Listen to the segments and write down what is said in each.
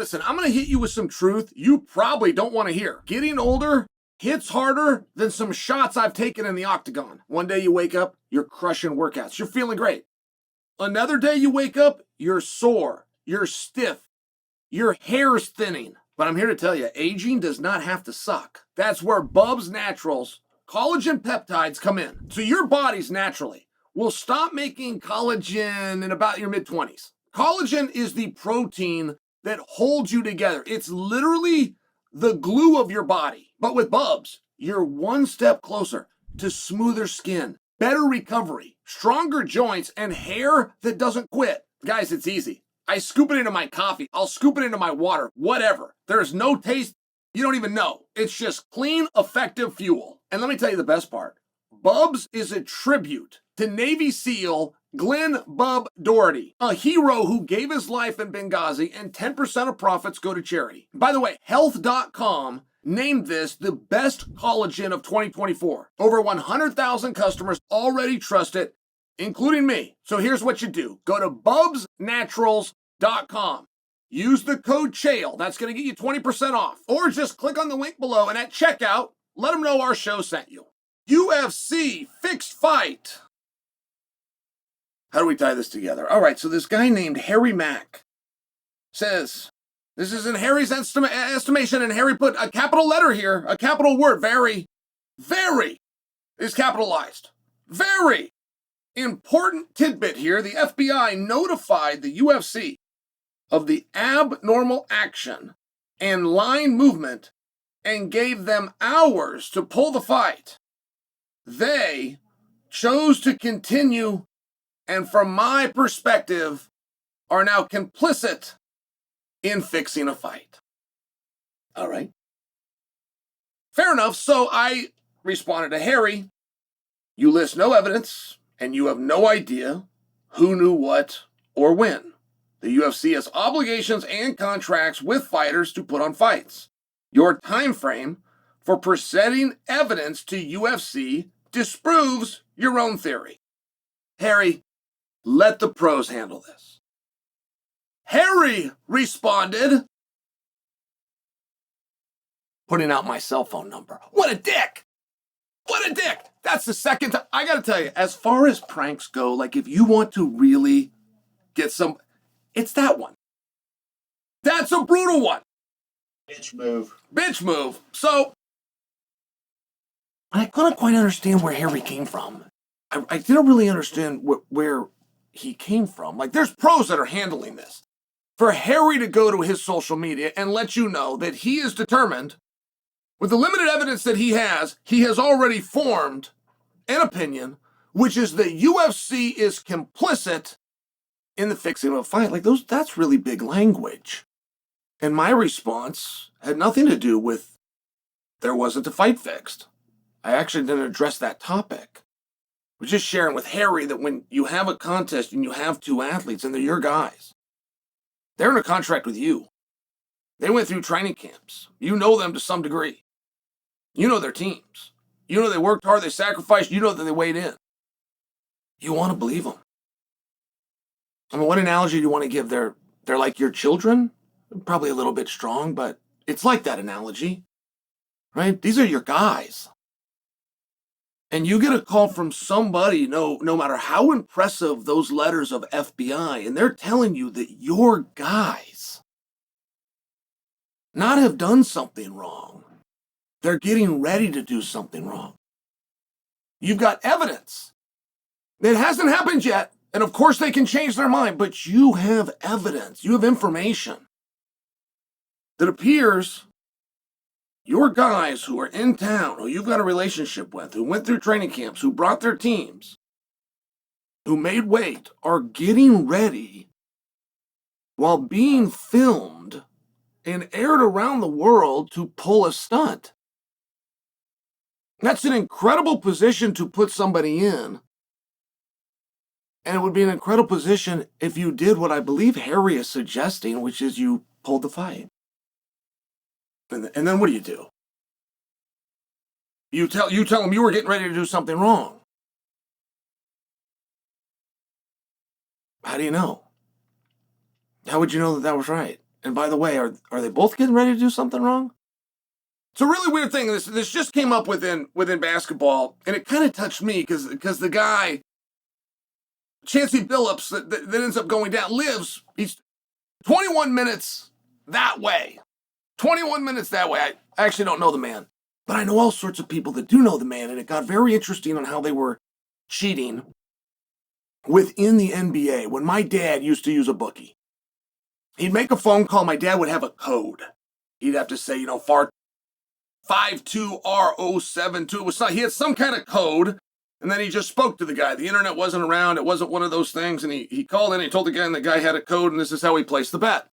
Listen, I'm going to hit you with some truth you probably don't want to hear. Getting older hits harder than some shots I've taken in the octagon. One day you wake up, you're crushing workouts. You're feeling great. Another day you wake up, you're sore, you're stiff, your hair's thinning. But I'm here to tell you, aging does not have to suck. That's where Bubs Naturals collagen peptides come in. So your body's naturally will stop making collagen in about your mid-20s. Collagen is the protein that holds you together. It's literally the glue of your body. But with Bubs, you're one step closer to smoother skin, better recovery, stronger joints, and hair that doesn't quit. Guys, it's easy. I scoop it into my coffee. I'll scoop it into my water, whatever. There's no taste. You don't even know. It's just clean, effective fuel. And let me tell you the best part. Bubs is a tribute to Navy SEAL Glenn Bub Doherty, a hero who gave his life in Benghazi, and 10% of profits go to charity. By the way, health.com named this the best collagen of 2024. Over 100,000 customers already trust it, including me. So here's what you do. Go to bubsnaturals.com. Use the code Chael. That's going to get you 20% off. Or just click on the link below and at checkout, let them know our show sent you. UFC fixed fight. How do we tie this together? All right, so this guy named Harry Mack says, this is in Harry's estimation, and Harry put a capital letter here, a capital word, very is capitalized. Very important tidbit here. The FBI notified the UFC of the abnormal action and line movement and gave them hours to pull the fight. They chose to continue, and from my perspective, are now complicit in fixing a fight. All right. Fair enough. So I responded to Harry, you list no evidence, and you have no idea who knew what or when. The UFC has obligations and contracts with fighters to put on fights. Your time frame for presenting evidence to UFC disproves your own theory. Harry, let the pros handle this. Harry responded, putting out my cell phone number. What a dick! What a dick! That's the second time. I gotta tell you, as far as pranks go, like if you want to really get some, it's that one. That's a brutal one. Bitch move. Bitch move. So, I couldn't quite understand where Harry came from. I didn't really understand where he came from. Like, there's pros that are handling this. For Harry to go to his social media and let you know that he is determined, with the limited evidence that he has already formed an opinion, which is that UFC is complicit in the fixing of a fight. Like, that's really big language. And my response had nothing to do with there wasn't a fight fixed. I actually didn't address that topic. I was just sharing with Harry that when you have a contest and you have two athletes and they're your guys, they're in a contract with you. They went through training camps. You know them to some degree. You know their teams. You know they worked hard, they sacrificed, you know that they weighed in. You want to believe them. I mean, what analogy do you want to give? They're like your children? Probably a little bit strong, but it's like that analogy, right? These are your guys. And you get a call from somebody, no matter how impressive those letters of FBI, and they're telling you that your guys not have done something wrong. They're getting ready to do something wrong. You've got evidence. It hasn't happened yet. And of course they can change their mind, but you have evidence. You have information that appears your guys who are in town, who you've got a relationship with, who went through training camps, who brought their teams, who made weight, are getting ready while being filmed and aired around the world to pull a stunt. That's an incredible position to put somebody in. And it would be an incredible position if you did what I believe Harry is suggesting, which is you pulled the fight. And then what do? You tell them you were getting ready to do something wrong. How do you know? How would you know that was right? And by the way, are they both getting ready to do something wrong? It's a really weird thing. This just came up within basketball, and it kind of touched me because the guy, Chancey Billups, that ends up going down, he's 21 minutes that way. 21 minutes that way. I actually don't know the man, but I know all sorts of people that do know the man, and it got very interesting on how they were cheating within the NBA. When my dad used to use a bookie, he'd make a phone call. My dad would have a code. He'd have to say, FAR 52R072. It was he had some kind of code, and then he just spoke to the guy. The internet wasn't around. It wasn't one of those things, and he called in. He told the guy, and the guy had a code, and this is how he placed the bet.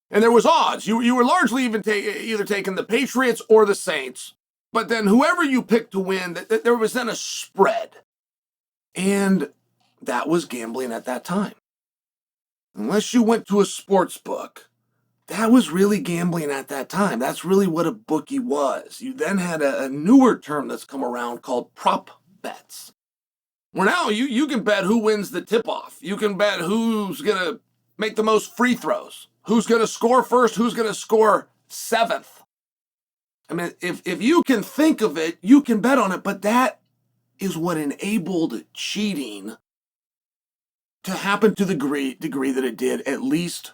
And there was odds. You were largely either taking the Patriots or the Saints, but then whoever you picked to win, there was then a spread. And that was gambling at that time. Unless you went to a sports book, that was really gambling at that time. That's really what a bookie was. You then had a newer term that's come around called prop bets. Where now you can bet who wins the tip-off. You can bet who's going to make the most free throws. Who's going to score first? Who's going to score seventh? I mean, if you can think of it, you can bet on it, but that is what enabled cheating to happen to the degree that it did, at least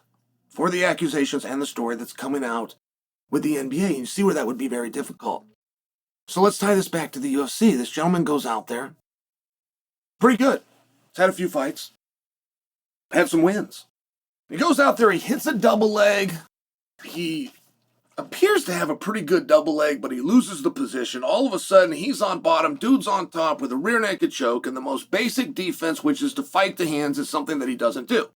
for the accusations and the story that's coming out with the NBA. And you see where that would be very difficult. So let's tie this back to the UFC. This gentleman goes out there, pretty good. He's had a few fights, had some wins. He goes out there, he hits a double leg. He appears to have a pretty good double leg, but he loses the position. All of a sudden, he's on bottom, dude's on top with a rear naked choke, and the most basic defense, which is to fight the hands, is something that he doesn't do.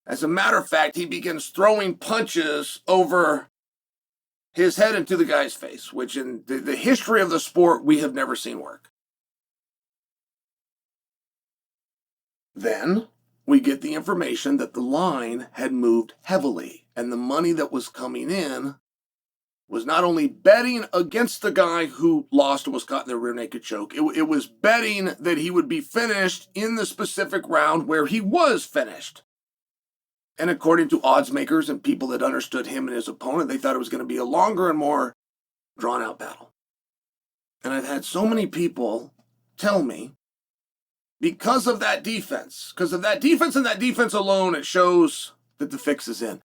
As a matter of fact, he begins throwing punches over his head into the guy's face, which in the history of the sport, we have never seen work. Then we get the information that the line had moved heavily, and the money that was coming in was not only betting against the guy who lost and was caught in the rear naked choke, it was betting that he would be finished in the specific round where he was finished. And according to odds makers and people that understood him and his opponent, they thought it was going to be a longer and more drawn-out battle. And I've had so many people tell me, because of that defense and that defense alone, it shows that the fix is in.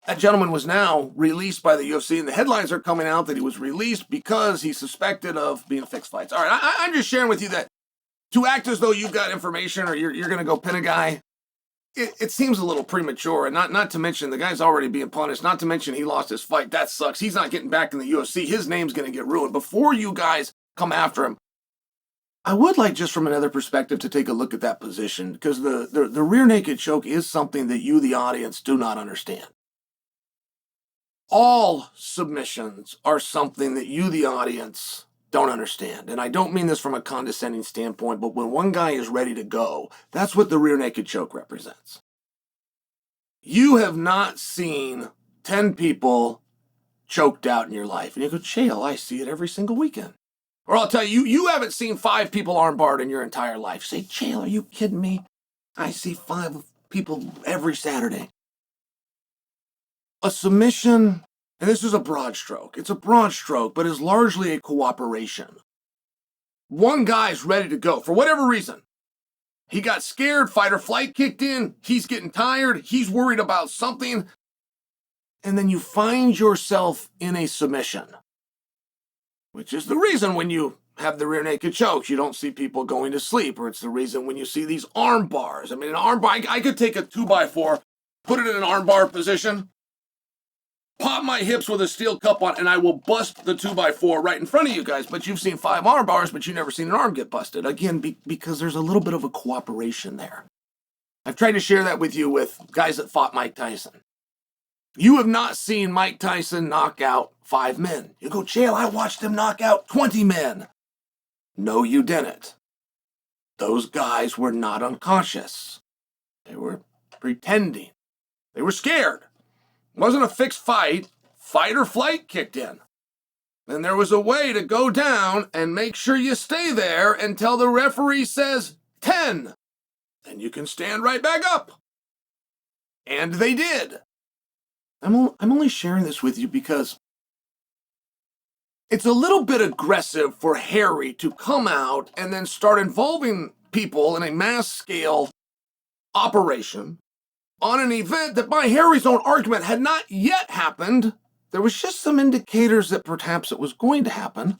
That gentleman was now released by the UFC, and the headlines are coming out that he was released because he's suspected of being fixed fights. All right, I'm just sharing with you that to act as though you've got information or you're going to go pin a guy, it seems a little premature. And not to mention the guy's already being punished. Not to mention he lost his fight. That sucks. He's not getting back in the UFC. His name's going to get ruined. Before you guys come after him, I would like, just from another perspective, to take a look at that position, because the rear naked choke is something that you, the audience, do not understand. All submissions are something that you, the audience, don't understand. And I don't mean this from a condescending standpoint, but when one guy is ready to go, that's what the rear naked choke represents. You have not seen 10 people choked out in your life. And you go, Chael, I see it every single weekend. Or I'll tell you, you haven't seen 5 people armbarred in your entire life. Say, Chael, are you kidding me? I see 5 people every Saturday. A submission, and this is a broad stroke. It's a broad stroke, but is largely a cooperation. One guy's ready to go for whatever reason. He got scared, fight or flight kicked in, he's getting tired, he's worried about something, and then you find yourself in a submission. Which is the reason when you have the rear naked chokes, you don't see people going to sleep, or it's the reason when you see these arm bars. I mean, an arm bar, I could take a 2x4, put it in an arm bar position, pop my hips with a steel cup on, and I will bust the 2x4 right in front of you guys. But you've seen 5 arm bars, but you've never seen an arm get busted. Again, because there's a little bit of a cooperation there. I've tried to share that with you with guys that fought Mike Tyson. You have not seen Mike Tyson knock out 5 men. You go, Chael, I watched him knock out 20 men. No, you didn't. Those guys were not unconscious. They were pretending. They were scared. It wasn't a fixed fight. Fight or flight kicked in. And there was a way to go down and make sure you stay there until the referee says 10. Then you can stand right back up. And they did. I'm only sharing this with you because it's a little bit aggressive for Harry to come out and then start involving people in a mass scale operation on an event that by Harry's own argument had not yet happened. There was just some indicators that perhaps it was going to happen.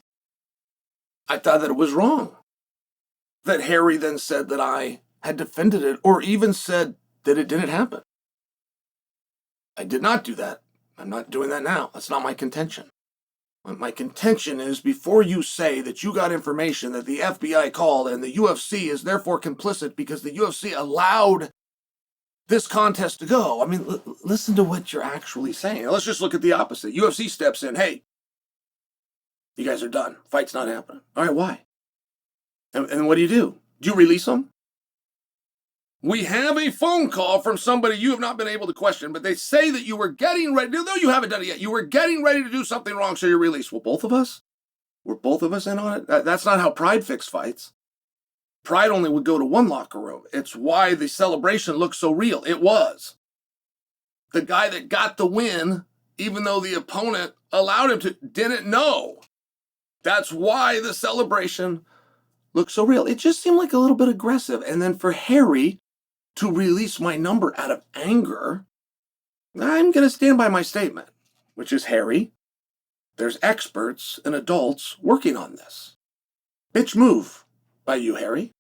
I thought that it was wrong that Harry then said that I had defended it or even said that it didn't happen. I did not do that. I'm not doing that now. That's not my contention. My contention is before you say that you got information that the FBI called and the UFC is therefore complicit because the UFC allowed this contest to go. I mean, listen to what you're actually saying. Let's just look at the opposite. UFC steps in. Hey, you guys are done. Fight's not happening. All right, why? And what do? Do you release them? We have a phone call from somebody you have not been able to question, but they say that you were getting ready, though you haven't done it yet, you were getting ready to do something wrong, so you're released. Well, both of us? Were both of us in on it? That's not how Pride fixed fights. Pride only would go to one locker room. It's why the celebration looked so real. It was. The guy that got the win, even though the opponent allowed him to, didn't know. That's why the celebration looked so real. It just seemed like a little bit aggressive. And then for Harry to release my number out of anger, I'm going to stand by my statement, which is, Harry, there's experts and adults working on this. Bitch move by you, Harry.